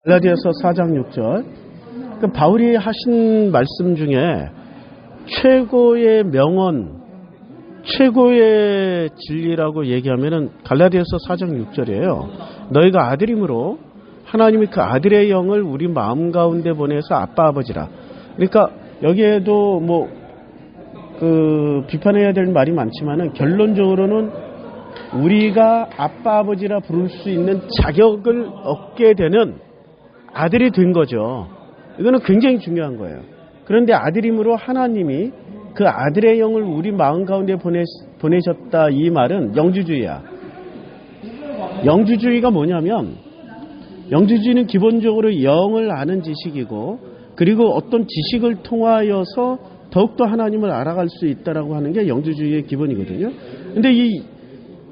갈라디아서 4장 6절. 그 바울이 하신 말씀 중에 최고의 명언, 최고의 진리라고 얘기하면은 갈라디아서 4장 6절이에요. 너희가 아들임으로 하나님이 그 아들의 영을 우리 마음 가운데 보내서 아빠 아버지라. 그러니까 여기에도 비판해야 될 말이 많지만은 결론적으로는 우리가 아빠 아버지라 부를 수 있는 자격을 얻게 되는 아들이 된 거죠. 이거는 굉장히 중요한 거예요. 그런데 아들임으로 하나님이 그 아들의 영을 우리 마음 가운데 보내셨다, 이 말은 영주주의야. 영주주의가 뭐냐면, 영주주의는 기본적으로 영을 아는 지식이고, 그리고 어떤 지식을 통하여서 더욱더 하나님을 알아갈 수 있다라고 하는 게 영주주의의 기본이거든요. 근데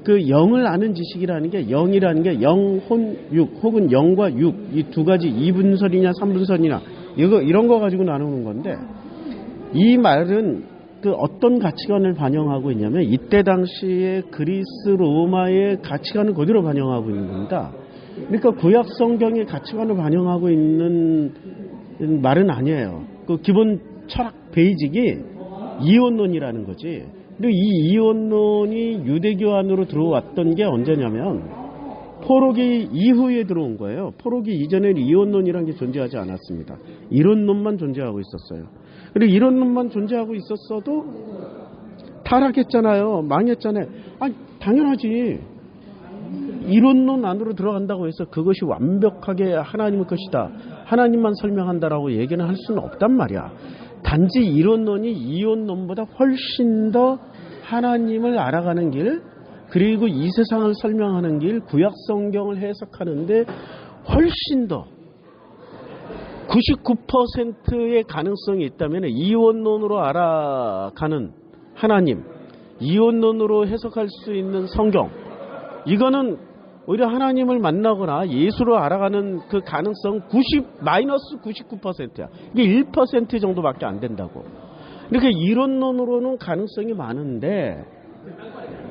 그 영을 아는 지식이라는 게, 영이라는 게 영, 혼, 육, 혹은 영과 육, 이 두 가지 2분선이냐 3분선이냐 이런 거 가지고 나누는 건데, 이 말은 그 어떤 가치관을 반영하고 있냐면 이때 당시에 그리스 로마의 가치관을 그대로 반영하고 있는 겁니다. 그러니까 구약 성경의 가치관을 반영하고 있는 말은 아니에요. 그 기본 철학 베이직이 이원론이라는 거지. 그리고 이 이원론이 유대교 안으로 들어왔던 게 언제냐면 포로기 이후에 들어온 거예요. 포로기 이전에는 이원론이라는 게 존재하지 않았습니다. 이론론만 존재하고 있었어요. 그리고 이론론만 존재하고 있었어도 타락했잖아요. 망했잖아요. 아니, 당연하지. 이론론 안으로 들어간다고 해서 그것이 완벽하게 하나님의 것이다, 하나님만 설명한다라고 얘기는 할 수는 없단 말이야. 단지 이론론이 이론론보다 훨씬 더 하나님을 알아가는 길, 그리고 이 세상을 설명하는 길, 구약 성경을 해석하는데 훨씬 더 99%의 가능성이 있다면 이원론으로 알아가는 하나님, 이원론으로 해석할 수 있는 성경, 이거는 오히려 하나님을 만나거나 예수로 알아가는 그 가능성 마이너스 99%야. 이게 1% 정도밖에 안 된다고. 이렇게 이론론으로는 가능성이 많은데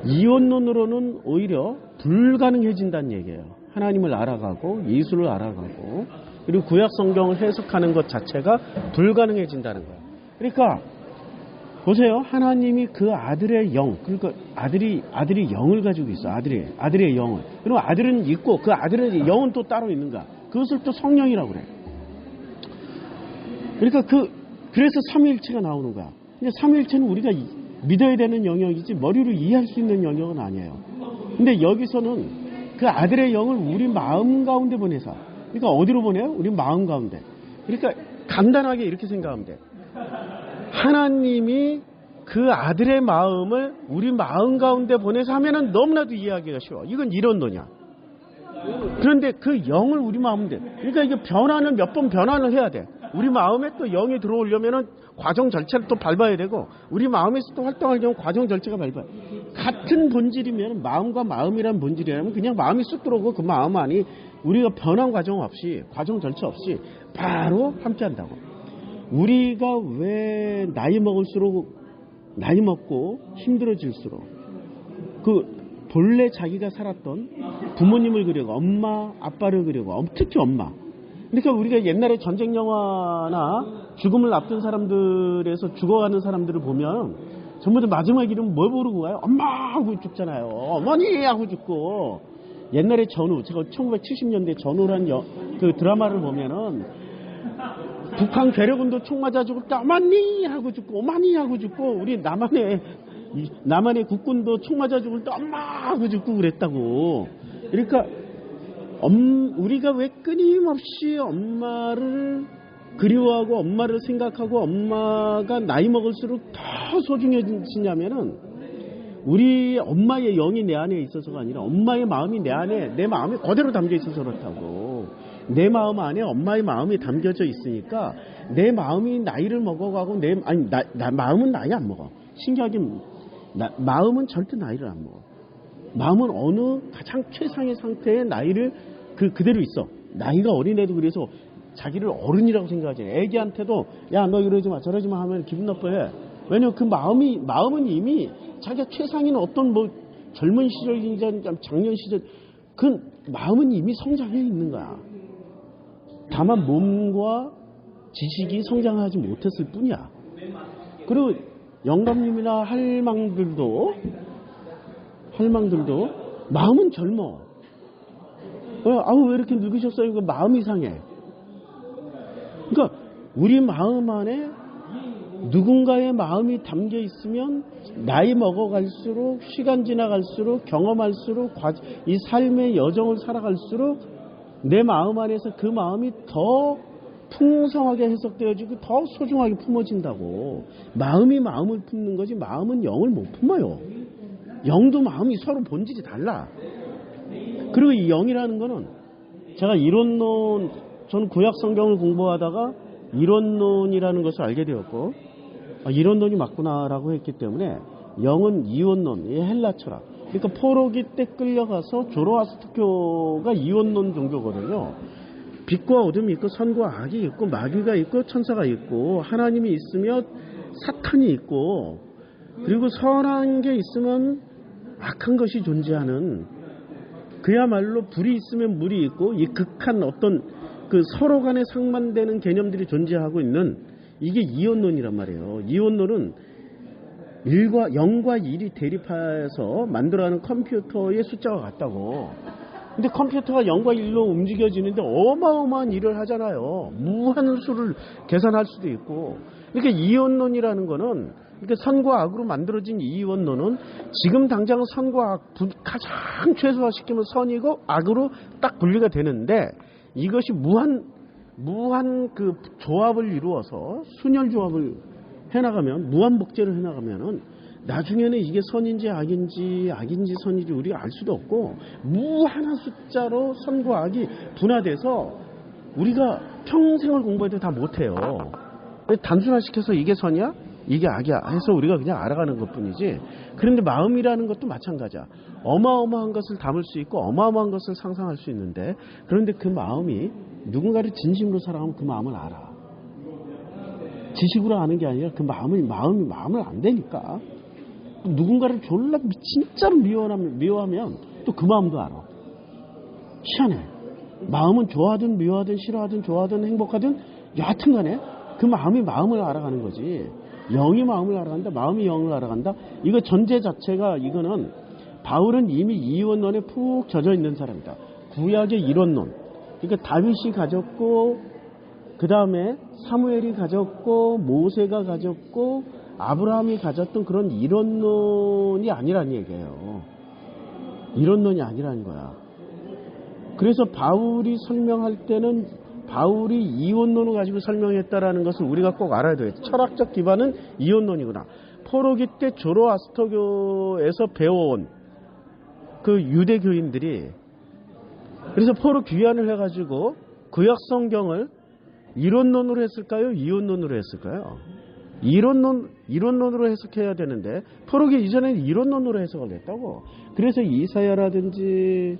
이원론으로는 오히려 불가능해진다는 얘기예요. 하나님을 알아가고 예수를 알아가고 그리고 구약 성경을 해석하는 것 자체가 불가능해진다는 거예요. 그러니까 보세요. 하나님이 그 아들의 영, 그러니까 아들이 영을 가지고 있어. 아들의 영을. 그리고 아들은 있고 그 아들의 영은 또 따로 있는 거야. 그것을 또 성령이라고 그래. 그러니까 그래서 삼위일체가 나오는 거야. 근데 삼위일체는 우리가 믿어야 되는 영역이지 머리로 이해할 수 있는 영역은 아니에요. 근데 여기서는 그 아들의 영을 우리 마음 가운데 보내서, 그러니까 어디로 보내요? 우리 마음 가운데. 그러니까 간단하게 이렇게 생각하면 돼. 하나님이 그 아들의 마음을 우리 마음 가운데 보내서 하면은 너무나도 이해하기가 쉬워. 이건 이론론이야. 그런데 그 영을 우리 마음에, 그러니까 이게 변화는 몇 번 변화를 해야 돼. 우리 마음에 또 영이 들어오려면은 과정 절차를 또 밟아야 되고, 우리 마음에서 또 활동하려면 과정 절차가 밟아야 돼. 같은 본질이면, 마음과 마음이란 본질이라면 그냥 마음이 쑥 들어오고 그 마음 안이 우리가 변한 과정 없이, 과정 절차 없이 바로 함께 한다고. 우리가 왜 나이 먹고 힘들어질수록 본래 자기가 살았던 부모님을 그리고 엄마, 아빠를 그리고 특히 엄마. 그러니까 우리가 옛날에 전쟁 영화나 죽음을 앞둔 사람들에서 죽어가는 사람들을 보면 전부 다 마지막 이름 뭘 부르고 가요? 엄마 하고 죽잖아요. 어머니 하고 죽고. 옛날에 전우, 제가 1970년대 전우라는 그 드라마를 보면은 북한 괴뢰군도 총 맞아 죽을 때 어머니 하고 죽고 어머니 하고 죽고, 우리 남한의 국군도 총 맞아 죽을 때 엄마 하고 죽고 그랬다고. 그러니까 우리가 왜 끊임없이 엄마를 그리워하고 엄마를 생각하고 엄마가 나이 먹을수록 더 소중해지냐면은 우리 엄마의 영이 내 안에 있어서가 아니라 엄마의 마음이 내 마음이 그대로 담겨 있어서 그렇다고. 내 마음 안에 엄마의 마음이 담겨져 있으니까 내 마음이 나이를 먹어가고 마음은 나이 안 먹어. 신기하게 마음은 절대 나이를 안 먹어. 마음은 어느 가장 최상의 상태의 나이를 그대로 있어. 나이가 어린애도 그래서 자기를 어른이라고 생각하지. 애기한테도 야 너 이러지 마 저러지 마 하면 기분 나빠해. 왜냐면 그 마음은 이미 자기가 최상인 어떤 젊은 시절이든 작년 시절 그 마음은 이미 성장해 있는 거야. 다만 몸과 지식이 성장하지 못했을 뿐이야. 그리고 영감님이나 할망들도 마음은 젊어. 아우 왜 이렇게 늙으셨어요? 그 마음이 상해. 그러니까 우리 마음 안에 누군가의 마음이 담겨 있으면 나이 먹어갈수록, 시간 지나갈수록, 경험할수록, 이 삶의 여정을 살아갈수록 내 마음 안에서 그 마음이 더 풍성하게 해석되어지고 더 소중하게 품어진다고. 마음이 마음을 품는 거지 마음은 영을 못 품어요. 영도 마음이 서로 본질이 달라. 그리고 이 영이라는 거는 제가 이론론, 저는 구약 성경을 공부하다가 이론론이라는 것을 알게 되었고, 이론론이 맞구나라고 했기 때문에 영은 이원론, 헬라 철학. 그러니까 포로기 때 끌려가서 조로아스터교가 이원론 종교거든요. 빛과 어둠이 있고 선과 악이 있고 마귀가 있고 천사가 있고 하나님이 있으며 사탄이 있고 그리고 선한 게 있으면 악한 것이 존재하는, 그야말로 불이 있으면 물이 있고 이 극한 어떤 그 서로 간에 상반되는 개념들이 존재하고 있는, 이게 이원론이란 말이에요. 이원론은 0과 1이 대립해서 만들어가는 컴퓨터의 숫자와 같다고. 근데 컴퓨터가 0과 1로 움직여지는데 어마어마한 일을 하잖아요. 무한 수를 계산할 수도 있고. 그러니까 이원론이라는 거는, 그러니까 선과 악으로 만들어진 이원론은 지금 당장 선과 악 가장 최소화시키면 선이고 악으로 딱 분리가 되는데, 이것이 무한 그 조합을 이루어서 순열 조합을 해나가면, 무한 복제를 해나가면은 나중에는 이게 선인지 악인지 선인지 우리가 알 수도 없고, 무한한 숫자로 선과 악이 분화돼서 우리가 평생을 공부해도 다 못해요. 단순화시켜서 이게 선이야? 이게 악이야 해서 우리가 그냥 알아가는 것뿐이지. 그런데 마음이라는 것도 마찬가지야. 어마어마한 것을 담을 수 있고 어마어마한 것을 상상할 수 있는데, 그런데 그 마음이 누군가를 진심으로 사랑하면 그 마음을 알아. 지식으로 아는 게 아니라 그 마음을 안 되니까. 누군가를 졸라 진짜로 미워하면 또 그 마음도 알아. 희한해. 마음은 좋아하든 미워하든 싫어하든 좋아하든 행복하든 여하튼 간에 그 마음이 마음을 알아가는 거지. 영이 마음을 알아간다, 마음이 영을 알아간다. 이거 전제 자체가, 이거는 바울은 이미 이원론에 푹 젖어 있는 사람이다. 구약의 이론론. 그러니까 다윗이 가졌고, 그 다음에 사무엘이 가졌고, 모세가 가졌고, 아브라함이 가졌던 그런 이론론이 아니라는 얘기예요. 이론론이 아니라는 거야. 그래서 바울이 설명할 때는 바울이 이원론을 가지고 설명했다라는 것을 우리가 꼭 알아야 돼요. 철학적 기반은 이원론이구나. 포로기 때 조로아스터교에서 배워온 그 유대교인들이, 그래서 포로 귀환을 해가지고 구약 성경을 이론론으로 했을까요? 이원론으로 했을까요? 이론론으로 해석해야 되는데 포로기 이전에는 이론론으로 해석을 했다고. 그래서 이사야라든지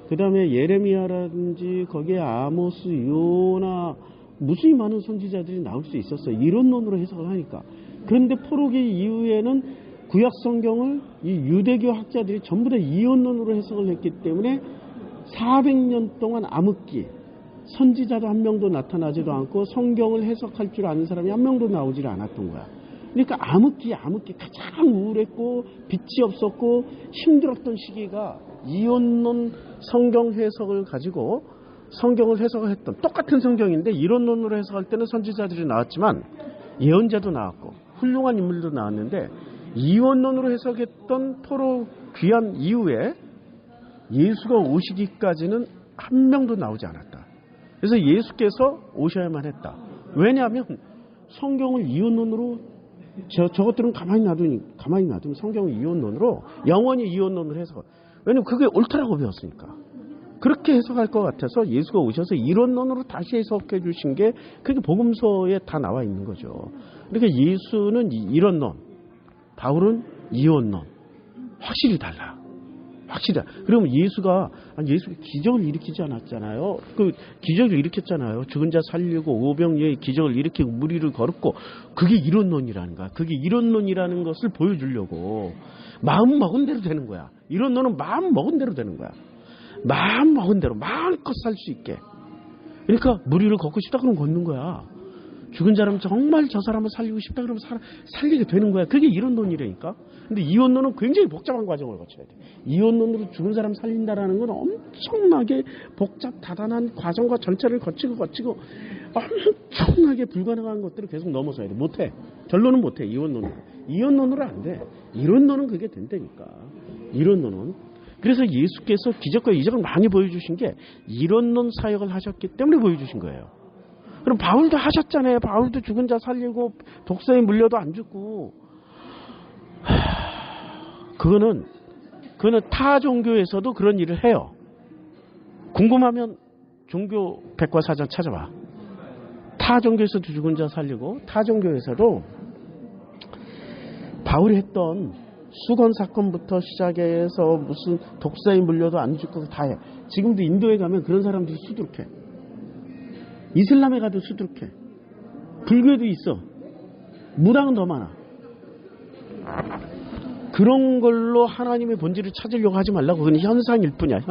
그 다음에 예레미야라든지 거기에 아모스, 요나, 무수히 많은 선지자들이 나올 수 있었어요. 이론론으로 해석을 하니까. 그런데 포로기 이후에는 구약 성경을 이 유대교 학자들이 전부 다 이론론으로 해석을 했기 때문에 400년 동안 암흑기, 선지자도 한 명도 나타나지도 않고 성경을 해석할 줄 아는 사람이 한 명도 나오질 않았던 거야. 그러니까 암흑기 가장 우울했고 빛이 없었고 힘들었던 시기가 이원론 성경 해석을 가지고 성경을 해석을 했던, 똑같은 성경인데 이론론으로 해석할 때는 선지자들이 나왔지만 예언자도 나왔고 훌륭한 인물도 나왔는데, 이원론으로 해석했던 포로 귀환 이후에 예수가 오시기까지는 한 명도 나오지 않았다. 그래서 예수께서 오셔야만 했다. 왜냐하면 성경을 이원론으로, 저것들은 가만히 놔두면 성경을 이원론으로, 영원히 이원론으로 해석. 왜냐면 그게 옳다라고 배웠으니까. 그렇게 해석할 것 같아서 예수가 오셔서 이론론으로 다시 해석해 주신 게 그게 복음서에 다 나와 있는 거죠. 그러니까 예수는 이론론, 바울은 이원론. 확실히 달라. 확실히. 그러면 예수가 기적을 일으키지 않았잖아요. 그 기적을 일으켰잖아요. 죽은 자 살리고 오병이의 기적을 일으키고 물 위를 걸었고, 그게 이론론이라는 거야. 그게 이론론이라는 것을 보여주려고. 마음 먹은 대로 되는 거야. 이론론은 마음 먹은 대로 되는 거야. 마음 먹은 대로 마음껏 살 수 있게. 그러니까 무리를 걷고 싶다 그러면 걷는 거야. 죽은 사람 정말 저 사람을 살리고 싶다 그러면 살리게 되는 거야. 그게 이혼론이라니까. 근데 이혼론은 굉장히 복잡한 과정을 거쳐야 돼. 이혼론으로 죽은 사람 살린다라는 건 엄청나게 복잡 다단한 과정과 절차를 거치고 엄청나게 불가능한 것들을 계속 넘어서야 돼. 못해. 결론은 못해. 이혼론으로 안 돼. 이론론은 그게 된다니까. 이론론은. 그래서 예수께서 기적과 이적을 많이 보여주신 게 이론론 사역을 하셨기 때문에 보여주신 거예요. 그럼 바울도 하셨잖아요. 바울도 죽은 자 살리고 독사에 물려도 안 죽고. 그거는 타 종교에서도 그런 일을 해요. 궁금하면 종교 백과사전 찾아봐. 타 종교에서도 죽은 자 살리고, 타 종교에서도 바울이 했던 수건 사건부터 시작해서 무슨 독사에 물려도 안 죽고 다 해. 지금도 인도에 가면 그런 사람들이 수두룩해. 이슬람에 가도 수두룩해. 불교에도 있어. 무당은 더 많아. 그런 걸로 하나님의 본질을 찾으려고 하지 말라고. 그건 현상일 뿐이야.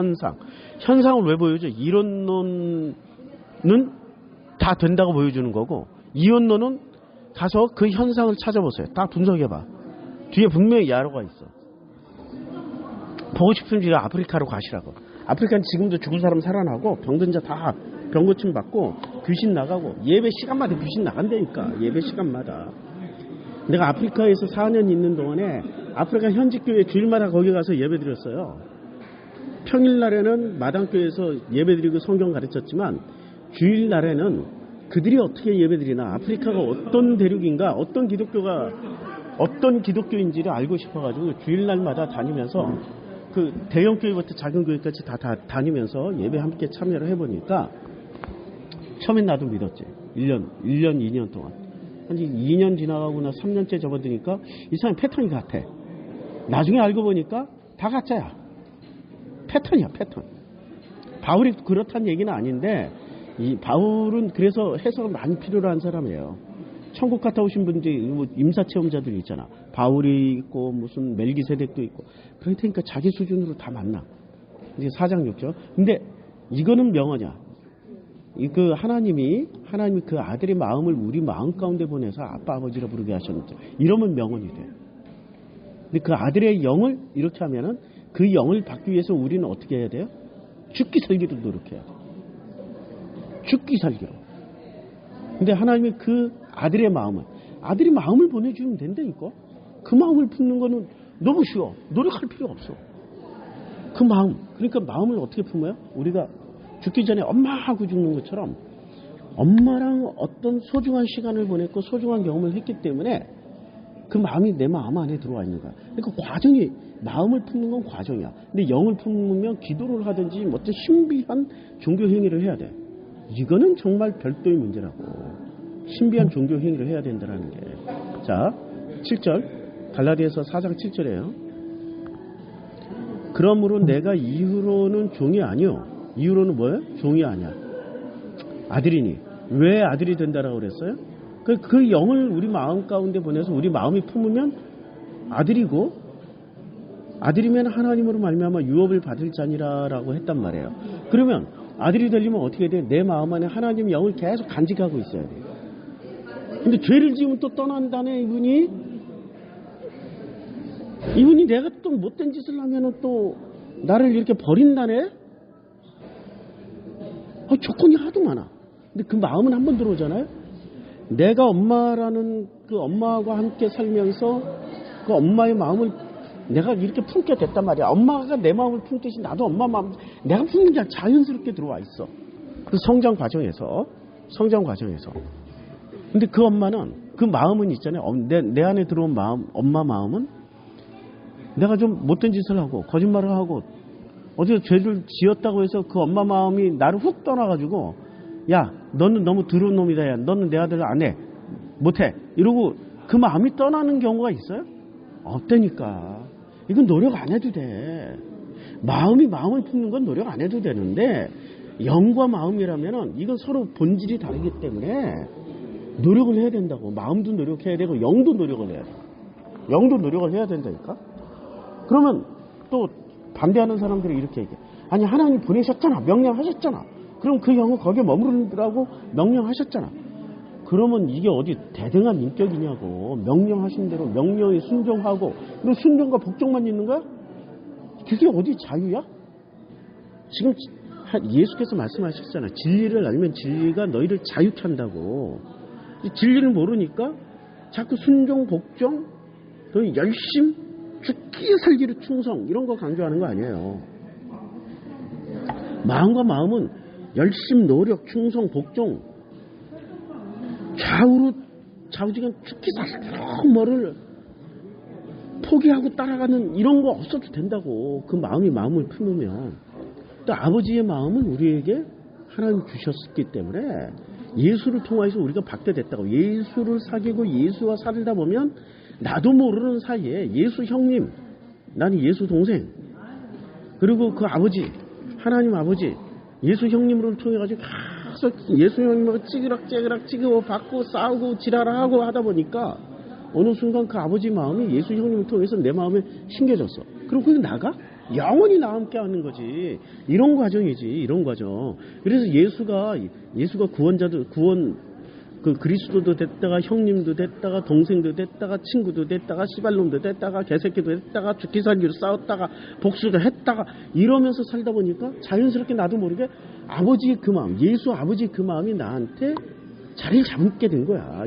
현상을 왜 보여줘? 이론론은 다 된다고 보여주는 거고, 이혼론은 가서 그 현상을 찾아보세요. 다 분석해봐. 뒤에 분명히 야로가 있어. 보고 싶으면 지금 아프리카로 가시라고. 아프리카는 지금도 죽은 사람 살아나고 병든 자 다 병 고침 받고 귀신 나가고, 예배 시간마다 귀신 나간다니까. 예배 시간마다. 내가 아프리카에서 4년 있는 동안에 아프리카 현지교회 주일마다 거기 가서 예배 드렸어요. 평일날에는 마당교회에서 예배 드리고 성경 가르쳤지만, 주일날에는 그들이 어떻게 예배 드리나, 아프리카가 어떤 대륙인가, 어떤 기독교인지를 알고 싶어가지고 주일날마다 다니면서 그 대형 교회부터 작은 교회까지 다 다니면서 예배 함께 참여를 해보니까 처음엔 나도 믿었지. 1년, 2년 동안. 한 2년 지나가고나 3년째 접어드니까 이상한 패턴이 같아. 나중에 알고 보니까 다 가짜야. 패턴이야, 패턴. 바울이 그렇다는 얘기는 아닌데, 이 바울은 그래서 해석을 많이 필요로 한 사람이에요. 천국 갔다 오신 분들이 임사 체험자들이 있잖아. 바울이 있고 무슨 멜기세덱도 있고. 그러니까 자기 수준으로 다 만나. 이게 4장 6절. 근데 이거는 명언이야. 그 하나님이 그 아들의 마음을 우리 마음 가운데 보내서 아빠 아버지라 부르게 하셨는데, 이러면 명언이 돼. 근데 그 아들의 영을 이렇게 하면은 그 영을 받기 위해서 우리는 어떻게 해야 돼요? 죽기 살기로 노력해야 돼. 죽기 살기로. 근데 하나님이 그 아들의 마음을 보내주면 된다니까. 그 마음을 품는 거는 너무 쉬워. 노력할 필요가 없어. 그 마음. 그러니까 마음을 어떻게 품어요? 우리가 죽기 전에 엄마하고 죽는 것처럼 엄마랑 어떤 소중한 시간을 보냈고 소중한 경험을 했기 때문에 그 마음이 내 마음 안에 들어와 있는 거야. 그러니까 과정이, 마음을 품는 건 과정이야. 근데 영을 품으면 기도를 하든지 어떤 신비한 종교 행위를 해야 돼. 이거는 정말 별도의 문제라고. 신비한 종교 행위를 해야 된다는 게. 자, 7절. 갈라디아서 4장 7절이에요. 그러므로 내가 이후로는 종이 아니요. 이후로는 뭐예요? 종이 아니야. 아들이니. 왜 아들이 된다라고 그랬어요? 그 영을 우리 마음 가운데 보내서 우리 마음이 품으면 아들이고, 아들이면 하나님으로 말미암아 유업을 받을 자니라라고 했단 말이에요. 그러면 아들이 되려면 어떻게 돼? 내 마음 안에 하나님의 영을 계속 간직하고 있어야 돼. 근데 죄를 지으면 또 떠난다네, 이분이 내가 또 못된 짓을 하면은 또 나를 이렇게 버린다네? 조건이 하도 많아. 근데 그 마음은 한번 들어오잖아요? 내가 엄마라는 그 엄마하고 함께 살면서 그 엄마의 마음을 내가 이렇게 품게 됐단 말이야. 엄마가 내 마음을 품듯이 나도 엄마 마음, 내가 품는 게 자연스럽게 들어와 있어. 그 성장 과정에서. 근데 그 엄마는, 그 마음은 있잖아요. 내 안에 들어온 마음, 엄마 마음은 내가 좀 못된 짓을 하고 거짓말을 하고 어디서 죄를 지었다고 해서 그 엄마 마음이 나를 훅 떠나가지고, 야, 너는 너무 더러운 놈이다. 야, 너는 내 아들 안 해. 못해. 이러고 그 마음이 떠나는 경우가 있어요? 없다니까. 이건 노력 안 해도 돼. 마음을 품는 건 노력 안 해도 되는데, 영과 마음이라면은 이건 서로 본질이 다르기 때문에 노력을 해야 된다고. 마음도 노력해야 되고 영도 노력을 해야 돼. 영도 노력을 해야 된다니까. 그러면 또 반대하는 사람들이 이렇게 얘기해. 아니, 하나님 보내셨잖아. 명령하셨잖아. 그럼 그 영은 거기에 머무르라고 명령하셨잖아. 그러면 이게 어디 대등한 인격이냐고. 명령하신 대로 명령에 순종하고 너 순종과 복종만 있는 거야? 그게 어디 자유야? 지금 예수께서 말씀하셨잖아. 진리를 알면 진리가 너희를 자유케 한다고. 진리를 모르니까 자꾸 순종, 복종, 또 열심, 죽기 살기로 충성 이런 거 강조하는 거 아니에요. 마음과 마음은 열심, 노력, 충성, 복종 좌우지간 죽기 살기로 뭐를 포기하고 따라가는 이런 거 없어도 된다고. 그 마음이 마음을 품으면. 또 아버지의 마음은 우리에게 하나님 주셨기 때문에 예수를 통해서 우리가 받게 됐다고. 예수를 사귀고 예수와 살다 보면 나도 모르는 사이에 예수 형님, 나는 예수 동생, 그리고 그 아버지, 하나님 아버지, 예수 형님을 통해 가지고 계속 예수 형님하고 찌그락 찌그러 받고 싸우고 지랄하고 하다 보니까 어느 순간 그 아버지 마음이 예수 형님을 통해서 내 마음에 심겨졌어. 그럼 그게 나가? 영원히 나와 함께 하는 거지. 이런 과정이지. 이런 과정. 그래서 예수가 그 그리스도도 됐다가 형님도 됐다가 동생도 됐다가 친구도 됐다가 시발놈도 됐다가 개새끼도 됐다가 죽기 살기로 싸웠다가 복수도 했다가 이러면서 살다 보니까 자연스럽게 나도 모르게 아버지의 그 마음, 예수 아버지의 그 마음이 나한테 자리를 잡게 된 거야.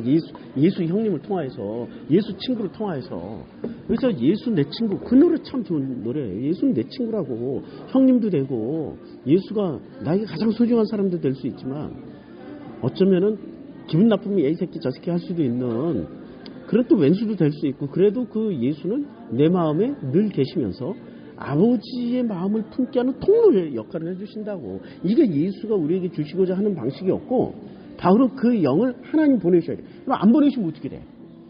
예수 형님을 통하여서, 예수 친구를 통하여서. 그래서 예수 내 친구, 그 노래 참 좋은 노래예요. 예수는 내 친구라고. 형님도 되고 예수가 나에게 가장 소중한 사람도 될 수 있지만 어쩌면은 기분 나쁘면 이 새끼 저 새끼 할 수도 있는 그런 또 왼수도 될 수 있고, 그래도 그 예수는 내 마음에 늘 계시면서 아버지의 마음을 품게 하는 통로의 역할을 해주신다고. 이게 예수가 우리에게 주시고자 하는 방식이었고, 바로 그 영을 하나님 보내셔야 돼. 그럼 안 보내시면 어떻게 돼?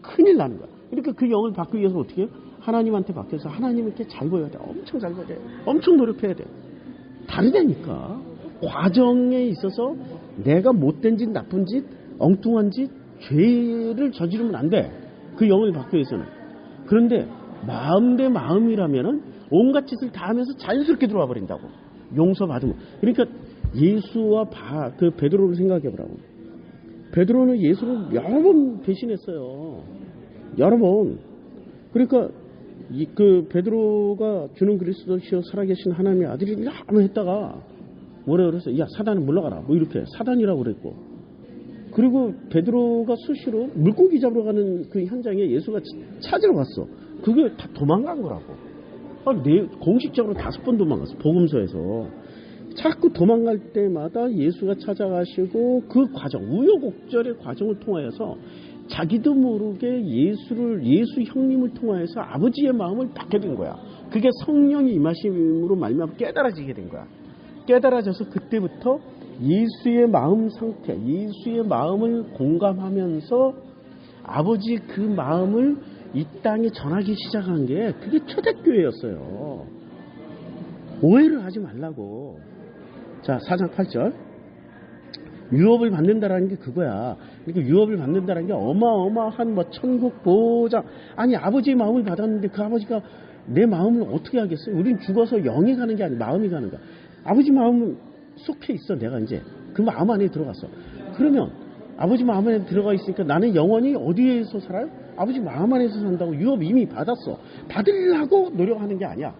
큰일 나는 거야. 그러니까 그 영을 받기 위해서 어떻게 해요? 하나님한테 맡겨서 하나님께 잘 보여야 돼. 엄청 잘 보여야 돼. 엄청 노력해야 돼. 다르다니까. 과정에 있어서 내가 못된 짓, 나쁜 짓, 엉뚱한 짓, 죄를 저지르면 안 돼. 그 영을 받기 위해서는. 그런데 마음 대 마음이라면은 온갖 짓을 다 하면서 자연스럽게 들어와 버린다고. 용서받으면. 그러니까 예수와 그 베드로를 생각해 보라고. 베드로는 예수를 여러 번 배신했어요. 여러 번. 그러니까 그 베드로가 주는 그리스도시여 살아계신 하나님의 아들이라 했다가 뭐라 그랬어? 야, 사단은 물러가라. 뭐 이렇게 사단이라고 그랬고. 그리고 베드로가 수시로 물고기 잡으러 가는 그 현장에 예수가 찾으러 갔어. 그게 다 도망간 거라고. 공식적으로 5번 도망갔어. 복음서에서. 자꾸 도망갈 때마다 예수가 찾아가시고 그 과정, 우여곡절의 과정을 통하여서 자기도 모르게 예수 형님을 통하여서 아버지의 마음을 받게 된 거야. 그게 성령이 임하심으로 말미암아 깨달아지게 된 거야. 깨달아져서 그때부터 예수의 마음 상태, 예수의 마음을 공감하면서 아버지 그 마음을 이 땅에 전하기 시작한 게 그게 초대교회였어요. 오해를 하지 말라고. 자, 4장 8절. 유업을 받는다라는 게 그거야. 그러니까 유업을 받는다라는 게 어마어마한 천국 보장. 아니, 아버지의 마음을 받았는데 그 아버지가 내 마음을 어떻게 하겠어요? 우린 죽어서 영이 가는 게 아니라 마음이 가는 거야. 아버지 마음은 속해 있어. 내가 이제 그 마음 안에 들어갔어. 그러면 아버지 마음 안에 들어가 있으니까 나는 영원히 어디에서 살아요? 아버지 마음 안에서 산다고. 유업 이미 받았어. 받으려고 노력하는 게 아니야.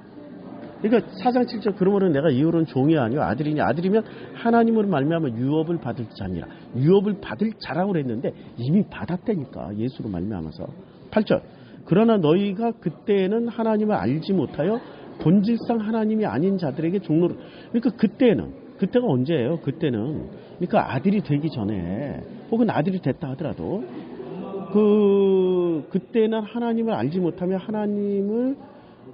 그러니까 4장 7절 그러므로 내가 이후로는 종이 아니요 아들이니 아들이면 하나님으로 말미암아 유업을 받을 자니라. 유업을 받을 자라고 그랬는데 이미 받았다니까. 예수로 말미암아서. 8절 그러나 너희가 그때는 하나님을 알지 못하여 본질상 하나님이 아닌 자들에게 종로를. 그러니까 그때가 언제예요? 그때는 그러니까 아들이 되기 전에 혹은 아들이 됐다 하더라도 그때는 하나님을 알지 못하며 하나님을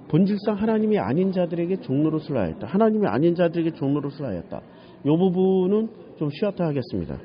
본질상 하나님이 아닌 자들에게 종로로서 하였다. 하나님이 아닌 자들에게 종로로서 하였다. 이 부분은 좀 쉬었다 하겠습니다.